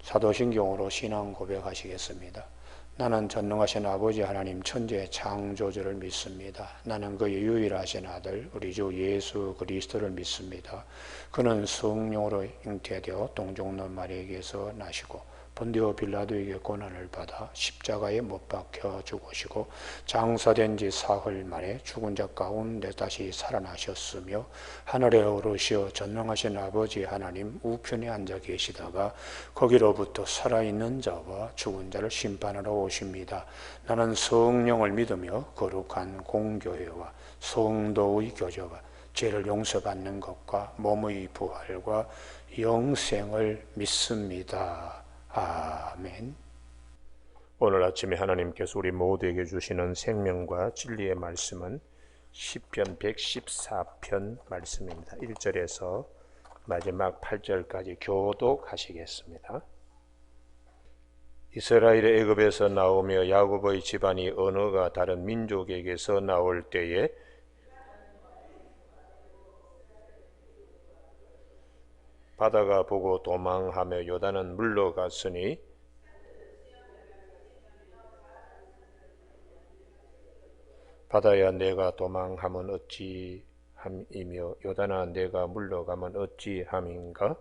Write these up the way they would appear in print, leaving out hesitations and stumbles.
사도신경으로 신앙 고백하시겠습니다. 나는 전능하신 아버지 하나님 천지의 창조주를 믿습니다. 나는 그의 유일하신 아들 우리 주 예수 그리스도를 믿습니다. 그는 성령으로 잉태되어 동정녀 마리아에게서 나시고 본디오 빌라도에게 고난을 받아 십자가에 못 박혀 죽으시고 장사된 지 사흘 만에 죽은 자 가운데 다시 살아나셨으며 하늘에 오르시어 전능하신 아버지 하나님 우편에 앉아 계시다가 거기로부터 살아있는 자와 죽은 자를 심판하러 오십니다. 나는 성령을 믿으며 거룩한 공교회와 성도의 교제와 죄를 용서받는 것과 몸의 부활과 영생을 믿습니다. 아멘. 오늘 아침에 하나님께서 우리 모두에게 주시는 생명과 진리의 말씀은 시편 114편 말씀입니다. 1절에서 마지막 8절까지 교독하시겠습니다. 이스라엘의 애굽에서 나오며 야곱의 집안이 언어가 다른 민족에게서 나올 때에 바다가 보고 도망하며 요단은 물러갔으니 바다야 내가 도망하면 어찌함이며 요단아 내가 물러가면 어찌함인가.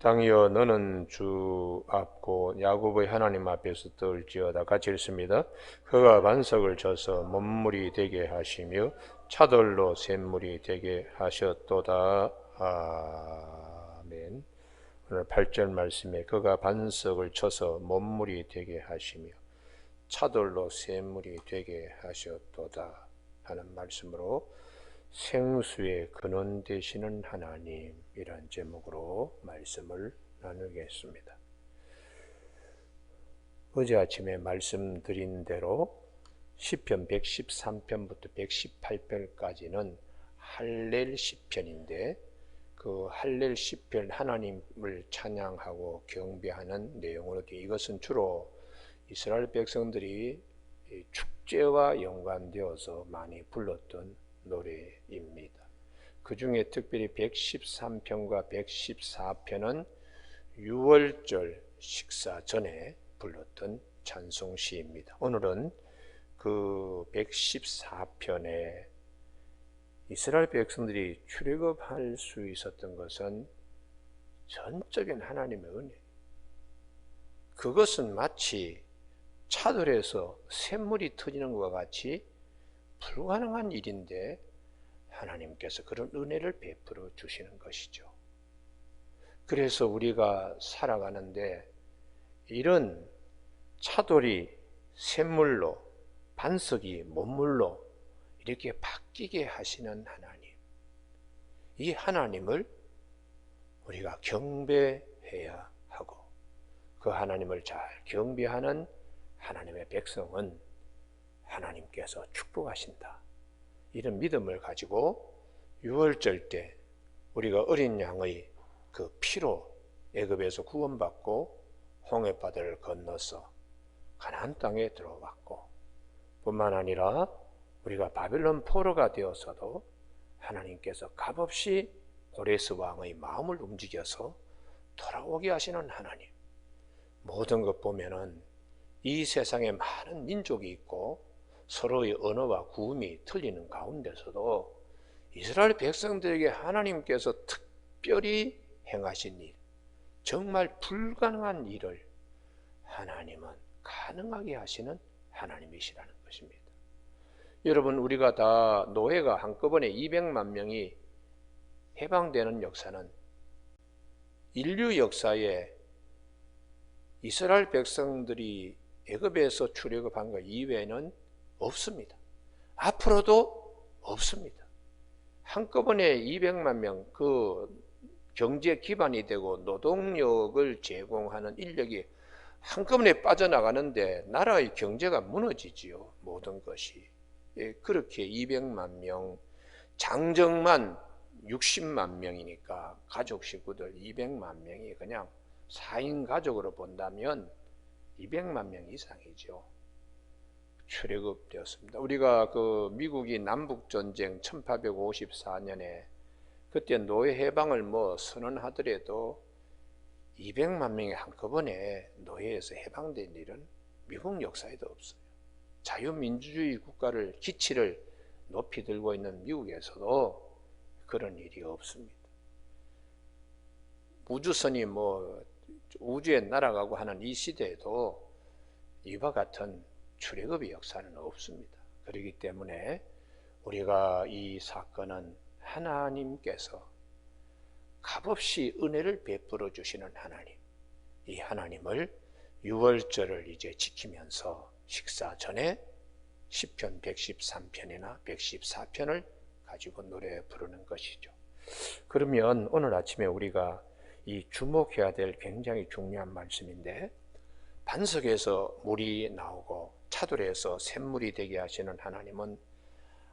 땅이여 너는 주 앞고 야곱의 하나님 앞에서 떨지어다. 같이 읽습니다. 그가 반석을 쳐서 mon물이 되게 하시며 차돌로 샘물이 되게 하셨도다. 아멘. 오늘 8절 말씀에 그가 반석을 쳐서 mon물이 되게 하시며 차돌로 샘물이 되게 하셨도다 하는 말씀으로 생수의 근원 되시는 하나님이란 제목으로 말씀을 나누겠습니다. 어제 아침에 말씀드린 대로 시편 113편부터 118편까지는 할렐 시편인데 그 할렐 시편 하나님을 찬양하고 경배하는 내용으로 이것은 주로 이스라엘 백성들이 축제와 연관되어서 많이 불렀던 노래입니다. 그 중에 특별히 113편과 114편은 유월절 식사 전에 불렀던 찬송시입니다. 오늘은 그 114편에 이스라엘 백성들이 출애굽할 수 있었던 것은 전적인 하나님의 은혜. 그것은 마치 차돌에서 샘물이 터지는 것과 같이 불가능한 일인데 하나님께서 그런 은혜를 베풀어 주시는 것이죠. 그래서 우리가 살아가는데 이런 차돌이 샘물로 반석이 mon물로 이렇게 바뀌게 하시는 하나님, 이 하나님을 우리가 경배해야 하고 그 하나님을 잘 경배하는 하나님의 백성은 하나님께서 축복하신다. 이런 믿음을 가지고 유월절 때 우리가 어린 양의 그 피로 애굽에서 구원받고 홍해바다를 건너서 가나안 땅에 들어왔고 뿐만 아니라 우리가 바벨론 포로가 되어서도 하나님께서 값없이 고레스 왕의 마음을 움직여서 돌아오게 하시는 하나님. 모든 것 보면은 이 세상에 많은 민족이 있고 서로의 언어와 구음이 틀리는 가운데서도 이스라엘 백성들에게 하나님께서 특별히 행하신 일, 정말 불가능한 일을 하나님은 가능하게 하시는 하나님이시라는 것입니다. 여러분, 우리가 다 노예가 한꺼번에 200만 명이 해방되는 역사는 인류 역사에 이스라엘 백성들이 애굽에서 출애굽한 것 이외에는 없습니다. 앞으로도 없습니다. 한꺼번에 200만 명, 그 경제 기반이 되고 노동력을 제공하는 인력이 한꺼번에 빠져나가는데 나라의 경제가 무너지지요. 모든 것이. 그렇게 200만 명, 장정만 60만 명이니까 가족 식구들 200만 명이 그냥 4인 가족으로 본다면 200만 명 이상이죠. 출애굽되었습니다. 우리가 그 미국이 남북전쟁 1854년에 그때 노예 해방을 선언하더라도 200만 명이 한꺼번에 노예에서 해방된 일은 미국 역사에도 없어요. 자유민주주의 국가를 기치를 높이 들고 있는 미국에서도 그런 일이 없습니다. 우주선이 우주에 날아가고 하는 이 시대에도 이와 같은 출애굽의 역사는 없습니다. 그렇기 때문에 우리가 이 사건은 하나님께서 값없이 은혜를 베풀어 주시는 하나님, 이 하나님을 유월절을 이제 지키면서 식사 전에 시편 113편이나 114편을 가지고 노래 부르는 것이죠. 그러면 오늘 아침에 우리가 이 주목해야 될 굉장히 중요한 말씀인데, 반석에서 물이 나오고 차돌에서 샘물이 되게 하시는 하나님은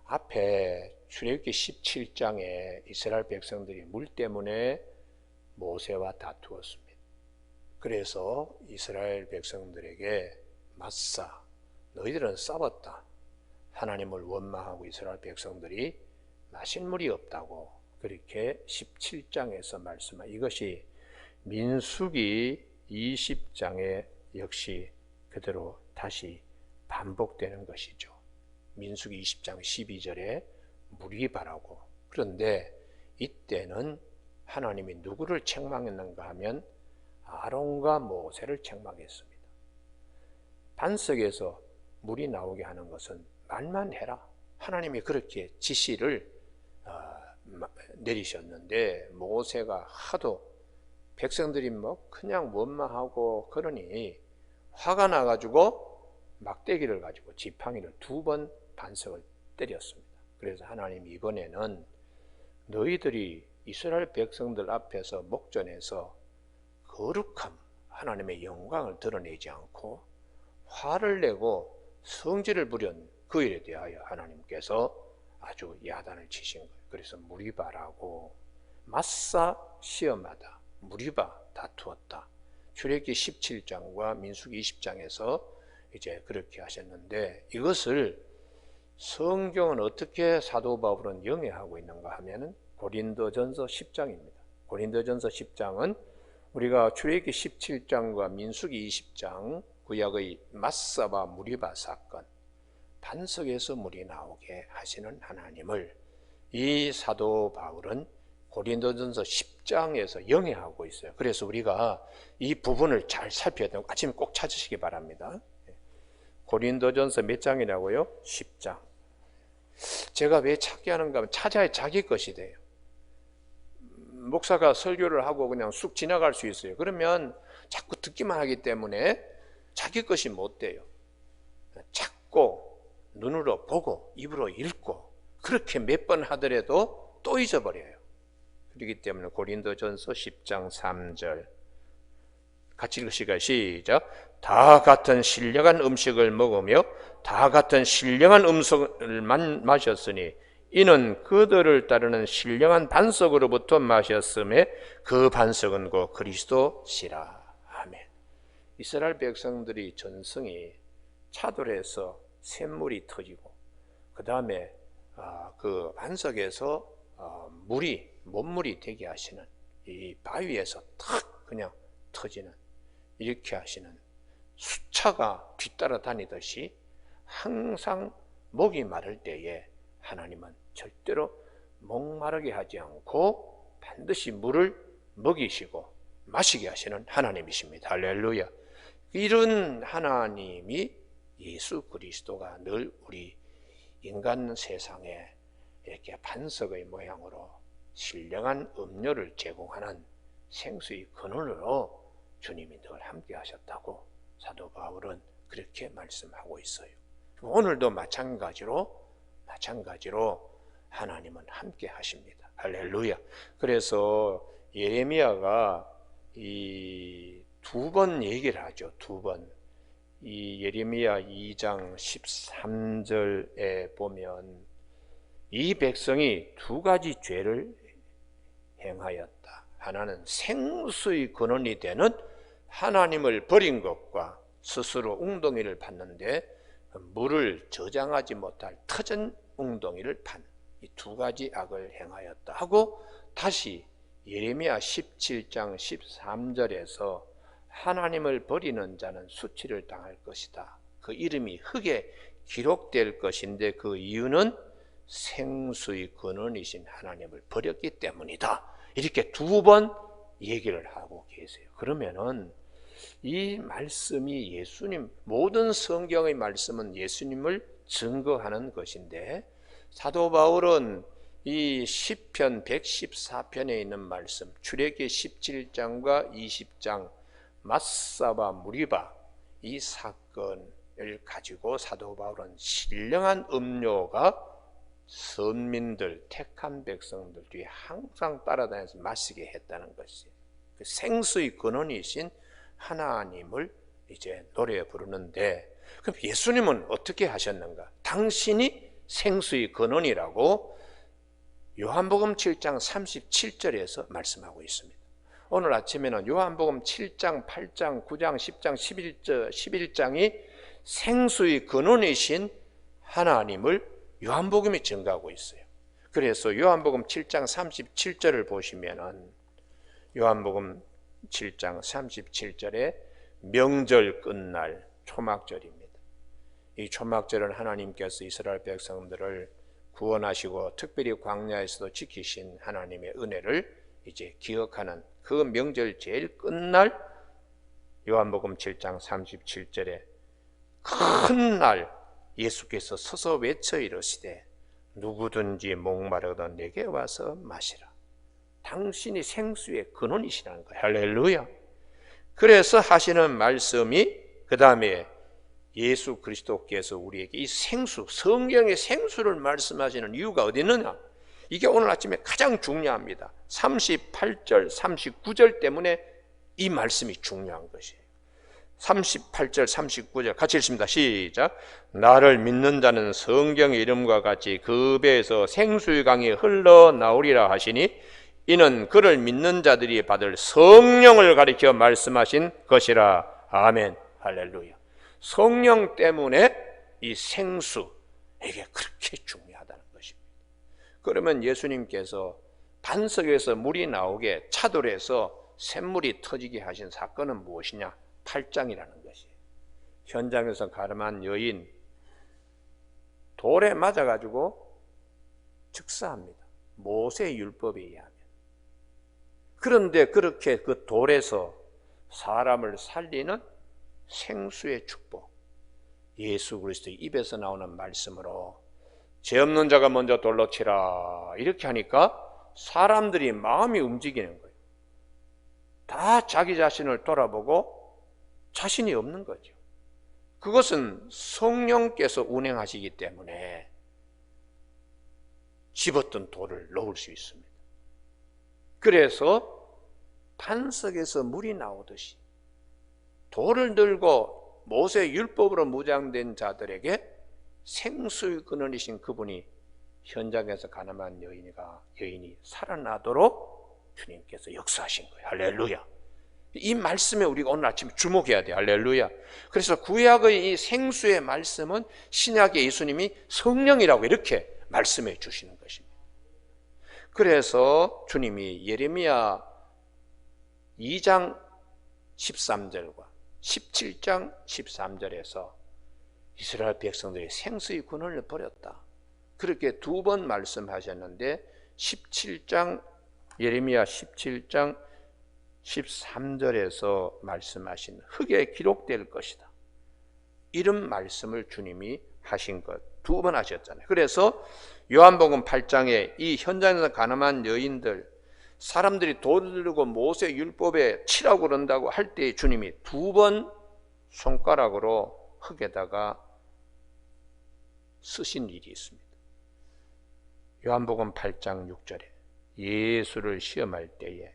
앞에 출애굽기 17장에 이스라엘 백성들이 물 때문에 모세와 다투었습니다. 그래서 이스라엘 백성들에게 맞사, 너희들은 싸웠다. 하나님을 원망하고 이스라엘 백성들이 마실 물이 없다고 그렇게 17장에서 말씀한 이것이 민수기 20장에 역시 그대로 다시 반복되는 것이죠. 민수기 20장 12절에 물이 바라고, 그런데 이때는 하나님이 누구를 책망했는가 하면 아론과 모세를 책망했습니다. 반석에서 물이 나오게 하는 것은 말만 해라. 하나님이 그렇게 지시를 내리셨는데 모세가 하도 백성들이 그냥 원망하고 그러니 화가 나가지고 막대기를 가지고 지팡이를 2번 반석을 때렸습니다. 그래서 하나님이 이번에는 너희들이 이스라엘 백성들 앞에서 목전에서 거룩함, 하나님의 영광을 드러내지 않고 화를 내고 성질을 부린 그 일에 대하여 하나님께서 아주 야단을 치신 거예요. 그래서 무리바라고, 맞사 시험하다, 무리바 다투었다. 출애굽기 17장과 민수기 20장에서 이제 그렇게 하셨는데, 이것을 성경은 어떻게 사도 바울은 영해하고 있는가 하면은 고린도전서 10장입니다. 고린도전서 10장은 우리가 출애굽기 17장과 민수기 20장 구약의 맞사바 무리바 사건, 반석에서 물이 나오게 하시는 하나님을 이 사도 바울은 고린도전서 10장에서 영해하고 있어요. 그래서 우리가 이 부분을 잘 살펴야 되고 아침에 꼭 찾으시기 바랍니다. 고린도전서 몇 장이라고요? 10장. 제가 왜 찾게 하는가 하면 찾아야 자기 것이 돼요. 목사가 설교를 하고 그냥 쑥 지나갈 수 있어요. 그러면 자꾸 듣기만 하기 때문에 자기 것이 못 돼요. 찾고 눈으로 보고 입으로 읽고 그렇게 몇 번 하더라도 또 잊어버려요. 그렇기 때문에 고린도전서 10장 3절 같이 읽으시겠습니다. 시작. 다 같은 신령한 음식을 먹으며 다 같은 신령한 음식을 마셨으니 이는 그들을 따르는 신령한 반석으로부터 마셨음에 그 반석은 곧 그리스도시라. 아멘. 이스라엘 백성들이 전승이 차돌에서 샘물이 터지고 그 다음에 그 반석에서 몸물이 되게 하시는 이 바위에서 탁 그냥 터지는, 이렇게 하시는, 수차가 뒤따라 다니듯이 항상 목이 마를 때에 하나님은 절대로 목마르게 하지 않고 반드시 물을 먹이시고 마시게 하시는 하나님이십니다. 할렐루야. 이런 하나님이 예수 그리스도가 늘 우리 인간 세상에 이렇게 반석의 모양으로 신령한 음료를 제공하는 생수의 근원으로 주님이 늘 함께 하셨다고 사도 바울은 그렇게 말씀하고 있어요. 오늘도 마찬가지로 하나님은 함께 하십니다. 할렐루야. 그래서 예레미야가 이 2번 얘기를 하죠. 2번. 이 예레미야 2장 13절에 보면 이 백성이 2가지 죄를 행하였다. 하나는 생수의 근원이 되는 하나님을 버린 것과 스스로 웅덩이를 팠는데 물을 저장하지 못할 터전 웅덩이를 판 이 두 가지 악을 행하였다 하고 다시 예레미야 17장 13절에서 하나님을 버리는 자는 수치를 당할 것이다. 그 이름이 흙에 기록될 것인데 그 이유는 생수의 근원이신 하나님을 버렸기 때문이다. 이렇게 두 번 얘기를 하고 계세요. 그러면은 이 말씀이 예수님, 모든 성경의 말씀은 예수님을 증거하는 것인데 사도 바울은 이 시편 114편에 있는 말씀, 출애기 17장과 20장 마사바 무리바 이 사건을 가지고 사도 바울은 신령한 음료가 선민들, 택한 백성들 뒤에 항상 따라다니면서 마시게 했다는 것이 그 생수의 근원이신 하나님을 이제 노래 부르는데, 그럼 예수님은 어떻게 하셨는가? 당신이 생수의 근원이라고 요한복음 7장 37절에서 말씀하고 있습니다. 오늘 아침에는 요한복음 7장, 8장, 9장, 10장, 11장이 생수의 근원이신 하나님을 요한복음이 증가하고 있어요. 그래서 요한복음 7장 37절을 보시면은 요한복음 7장 37절에 명절 끝날 초막절입니다. 이 초막절은 하나님께서 이스라엘 백성들을 구원하시고 특별히 광야에서도 지키신 하나님의 은혜를 이제 기억하는 그 명절 제일 끝날 요한복음 7장 37절에 큰 날 예수께서 서서 외쳐 이르시되 누구든지 목마르거든 내게 와서 마시라. 당신이 생수의 근원이시라는 거예요. 할렐루야. 그래서 하시는 말씀이 그 다음에 예수 그리스도께서 우리에게 이 생수, 성경의 생수를 말씀하시는 이유가 어디 있느냐? 이게 오늘 아침에 가장 중요합니다. 38절, 39절 때문에 이 말씀이 중요한 것이에요. 38절, 39절 같이 읽습니다. 시작. 나를 믿는 자는 성경의 이름과 같이 그 배에서 생수의 강이 흘러나오리라 하시니 이는 그를 믿는 자들이 받을 성령을 가리켜 말씀하신 것이라. 아멘. 할렐루야. 성령 때문에 이 생수, 이게 그렇게 중요하다는 것입니다. 그러면 예수님께서 반석에서 물이 나오게 차돌에서 샘물이 터지게 하신 사건은 무엇이냐? 8장이라는 것이에요. 현장에서 가늠한 여인, 돌에 맞아가지고 즉사합니다. 모세의 율법에 의하면. 그런데 그렇게 그 돌에서 사람을 살리는 생수의 축복, 예수 그리스도의 입에서 나오는 말씀으로 죄 없는 자가 먼저 돌로 치라 이렇게 하니까 사람들이 마음이 움직이는 거예요. 다 자기 자신을 돌아보고 자신이 없는 거죠. 그것은 성령께서 운행하시기 때문에 집었던 돌을 놓을 수 있습니다. 그래서 반석에서 물이 나오듯이 돌을 들고 모세 율법으로 무장된 자들에게 생수의 근원이신 그분이 현장에서 가늠한 여인이 살아나도록 주님께서 역사하신 거예요. 할렐루야. 이 말씀에 우리가 오늘 아침에 주목해야 돼요. 할렐루야. 그래서 구약의 이 생수의 말씀은 신약의 예수님이 성령이라고 이렇게 말씀해 주시는 것입니다. 그래서 주님이 예레미야 2장 13절과 17장 13절에서 이스라엘 백성들이 생수의 근원을 버렸다, 그렇게 두 번 말씀하셨는데 17장 예레미야 17장 13절에서 말씀하신 흙에 기록될 것이다, 이런 말씀을 주님이 하신 것 두 번 하셨잖아요. 그래서 요한복음 8장에 이 현장에서 가늠한 여인들, 사람들이 돌을 들고 모세 율법에 치라고 그런다고 할 때 주님이 두 번 손가락으로 흙에다가 쓰신 일이 있습니다. 요한복음 8장 6절에 예수를 시험할 때에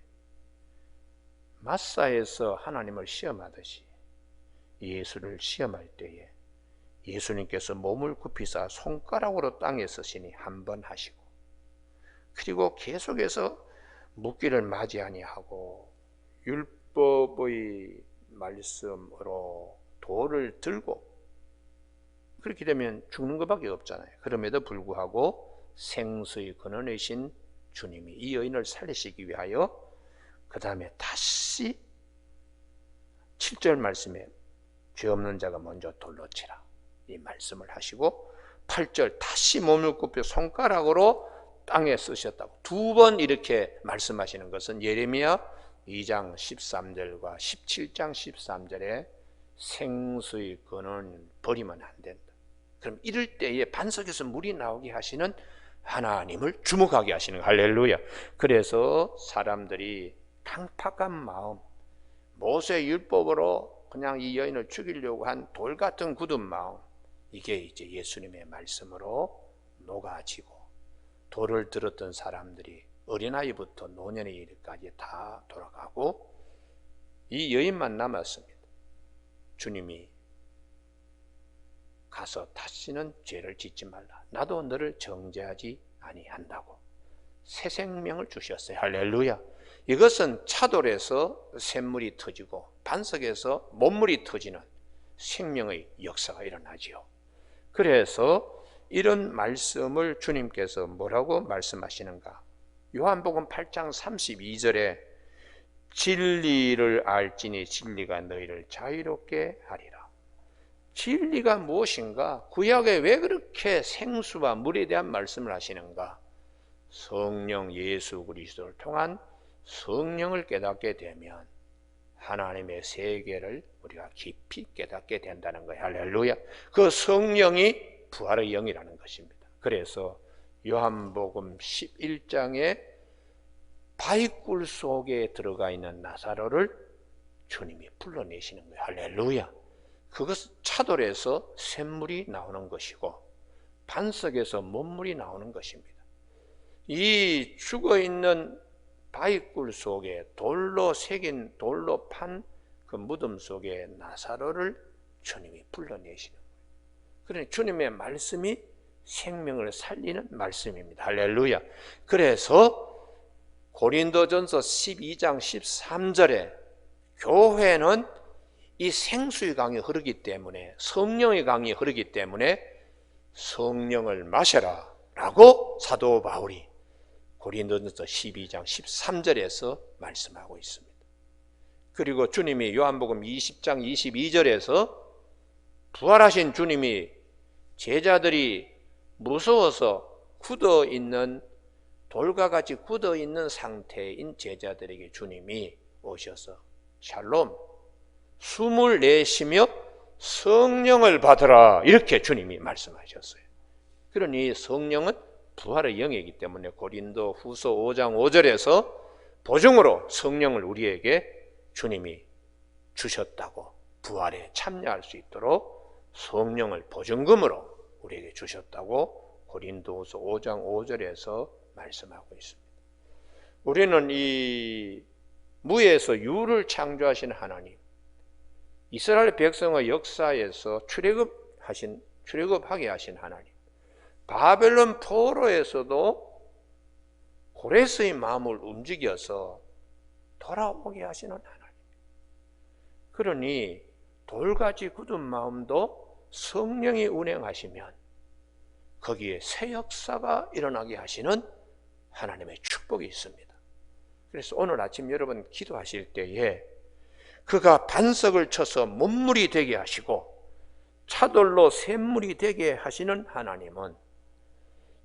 마사에서 하나님을 시험하듯이 예수를 시험할 때에 예수님께서 몸을 굽히사 손가락으로 땅에 쓰시니 한 번 하시고, 그리고 계속해서 묻기를 맞이 아니하고 율법의 말씀으로 돌을 들고 그렇게 되면 죽는 것밖에 없잖아요. 그럼에도 불구하고 생수의 근원이신 주님이 이 여인을 살리시기 위하여 그 다음에 다시 7절 말씀에 죄 없는 자가 먼저 돌로 치라 이 말씀을 하시고 8절 다시 몸을 굽혀 손가락으로 땅에 쓰셨다고 두 번 이렇게 말씀하시는 것은 예레미야 2장 13절과 17장 13절에 생수의 근원을 버리면 안 된다. 그럼 이럴 때에 반석에서 물이 나오게 하시는 하나님을 주목하게 하시는 거예요. 할렐루야. 그래서 사람들이 강팍한 마음, 모세 율법으로 그냥 이 여인을 죽이려고 한 돌 같은 굳은 마음, 이게 이제 예수님의 말씀으로 녹아지고 돌을 들었던 사람들이 어린아이부터 노년의 일까지 다 돌아가고 이 여인만 남았습니다. 주님이 가서 다시는 죄를 짓지 말라. 나도 너를 정죄하지 아니한다고 새 생명을 주셨어요. 할렐루야. 이것은 차돌에서 샘물이 터지고 반석에서 못물이 터지는 생명의 역사가 일어나지요. 그래서 이런 말씀을 주님께서 뭐라고 말씀하시는가? 요한복음 8장 32절에 진리를 알지니 진리가 너희를 자유롭게 하리라. 진리가 무엇인가? 구약에 왜 그렇게 생수와 물에 대한 말씀을 하시는가? 성령 예수 그리스도를 통한 성령을 깨닫게 되면 하나님의 세계를 우리가 깊이 깨닫게 된다는 거예요. 할렐루야. 그 성령이 부활의 영이라는 것입니다. 그래서 요한복음 11장에 바위굴 속에 들어가 있는 나사로를 주님이 불러내시는 거예요. 할렐루야. 그것은 차돌에서 샘물이 나오는 것이고 반석에서 못물이 나오는 것입니다. 이 죽어있는 바위굴 속에 돌로 새긴 돌로 판 그 무덤 속에 나사로를 주님이 불러내시는 거예요. 그러니 주님의 말씀이 생명을 살리는 말씀입니다. 할렐루야. 그래서 고린도전서 12장 13절에 교회는 이 생수의 강이 흐르기 때문에 성령의 강이 흐르기 때문에 성령을 마셔라 라고 사도 바울이 고린도전서 12장 13절에서 말씀하고 있습니다. 그리고 주님이 요한복음 20장 22절에서 부활하신 주님이 제자들이 무서워서 굳어있는 돌과 같이 굳어있는 상태인 제자들에게 주님이 오셔서 샬롬 숨을 내쉬며 성령을 받으라 이렇게 주님이 말씀하셨어요. 그러니 성령은 부활의 영이기 때문에 고린도 후서 5장 5절에서 보증으로 성령을 우리에게 주님이 주셨다고 부활에 참여할 수 있도록 성령을 보증금으로 우리에게 주셨다고 고린도후서 5장 5절에서 말씀하고 있습니다. 우리는 이 무에서 유를 창조하신 하나님, 이스라엘 백성의 역사에서 출애굽하게 하신 하나님, 바벨론 포로에서도 고레스의 마음을 움직여서 돌아오게 하시는 하나님. 그러니 돌같이 굳은 마음도 성령이 운행하시면 거기에 새 역사가 일어나게 하시는 하나님의 축복이 있습니다. 그래서 오늘 아침 여러분 기도하실 때에 그가 반석을 쳐서 못물이 되게 하시고 차돌로 샘물이 되게 하시는 하나님은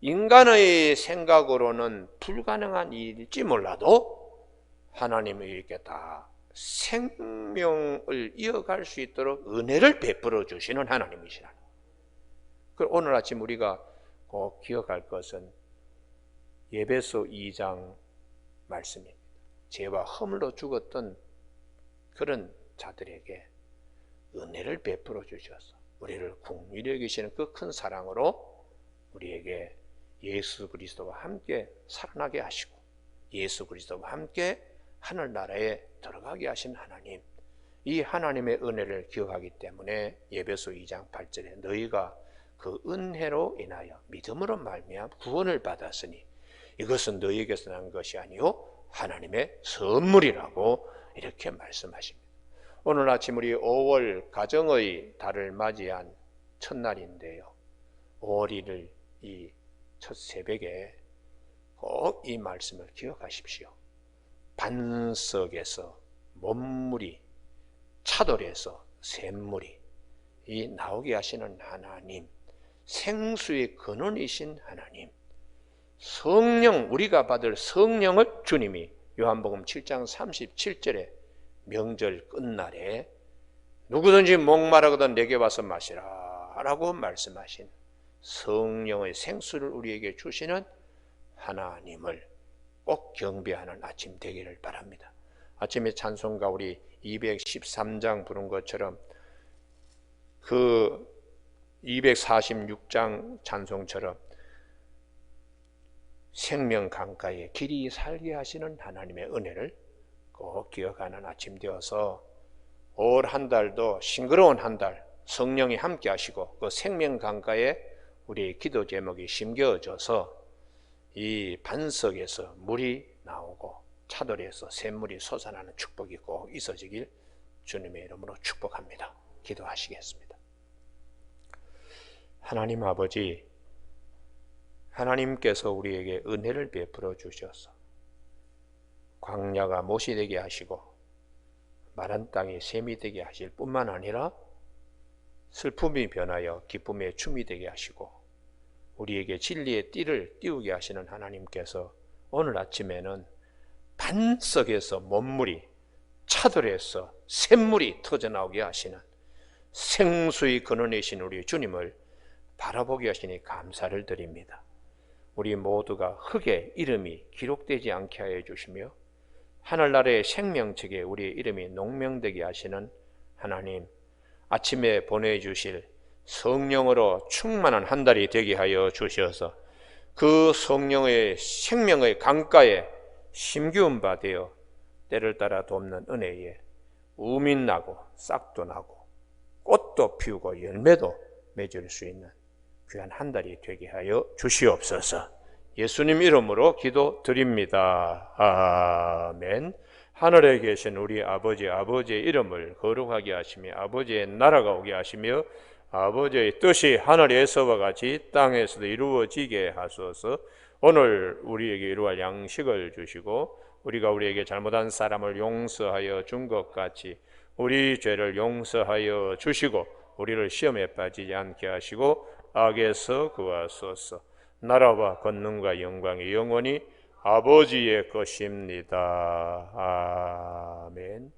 인간의 생각으로는 불가능한 일일지 몰라도 하나님이 이렇게 다 생명을 이어갈 수 있도록 은혜를 베풀어 주시는 하나님이시라. 오늘 아침 우리가 꼭 기억할 것은 에베소 2장 말씀입니다. 죄와 허물로 죽었던 그런 자들에게 은혜를 베풀어 주셔서 우리를 긍휼히 여기시는 그 큰 사랑으로 우리에게 예수 그리스도와 함께 살아나게 하시고 예수 그리스도와 함께 하늘나라에 들어가게 하신 하나님, 이 하나님의 은혜를 기억하기 때문에 에베소 2장 8절에 너희가 그 은혜로 인하여 믿음으로 말미암아 구원을 받았으니 이것은 너희에게서 난 것이 아니요 하나님의 선물이라고 이렇게 말씀하십니다. 오늘 아침 우리 5월 가정의 달을 맞이한 첫날인데요. 5월 1일 이 첫 새벽에 꼭 이 말씀을 기억하십시오. 반석에서 먼물이, 차돌에서 샘물이 이 나오게 하시는 하나님, 생수의 근원이신 하나님, 성령, 우리가 받을 성령을 주님이 요한복음 7장 37절에 명절 끝날에 누구든지 목마르거든 내게 와서 마시라 라고 말씀하신 성령의 생수를 우리에게 주시는 하나님을 꼭 경배하는 아침 되기를 바랍니다. 아침에 찬송가 우리 213장 부른 것처럼 그 246장 찬송처럼 생명 강가에 길이 살게 하시는 하나님의 은혜를 꼭 기억하는 아침 되어서 올 한 달도 싱그러운 한 달 성령이 함께 하시고 그 생명 강가에 우리의 기도 제목이 심겨져서 이 반석에서 물이 나오고 차돌에서 샘물이 솟아나는 축복이 꼭 있어지길 주님의 이름으로 축복합니다. 기도하시겠습니다. 하나님 아버지, 하나님께서 우리에게 은혜를 베풀어 주셔서 광야가 못이 되게 하시고 마른 땅이 샘이 되게 하실 뿐만 아니라 슬픔이 변하여 기쁨의 춤이 되게 하시고 우리에게 진리의 띠를 띄우게 하시는 하나님께서 오늘 아침에는 반석에서 먼물이, 차돌에서 샘물이 터져나오게 하시는 생수의 근원이신 우리 주님을 바라보게 하시니 감사를 드립니다. 우리 모두가 흙에 이름이 기록되지 않게 하여 주시며 하늘나라의 생명책에 우리의 이름이 농명되게 하시는 하나님, 아침에 보내주실 성령으로 충만한 한 달이 되게 하여 주셔서 그 성령의 생명의 강가에 심기운 바 되어 때를 따라 돕는 은혜에 우민 나고 싹도 나고 꽃도 피우고 열매도 맺을 수 있는 귀한 한 달이 되게 하여 주시옵소서. 예수님 이름으로 기도드립니다. 아멘. 하늘에 계신 우리 아버지, 아버지의 이름을 거룩하게 하시며 아버지의 나라가 오게 하시며 아버지의 뜻이 하늘에서와 같이 땅에서도 이루어지게 하소서. 오늘 우리에게 이루어갈 양식을 주시고 우리가 우리에게 잘못한 사람을 용서하여 준 것 같이 우리 죄를 용서하여 주시고 우리를 시험에 빠지지 않게 하시고 악에서 구하소서. 나라와 권능과 영광이 영원히 아버지의 것입니다. 아멘.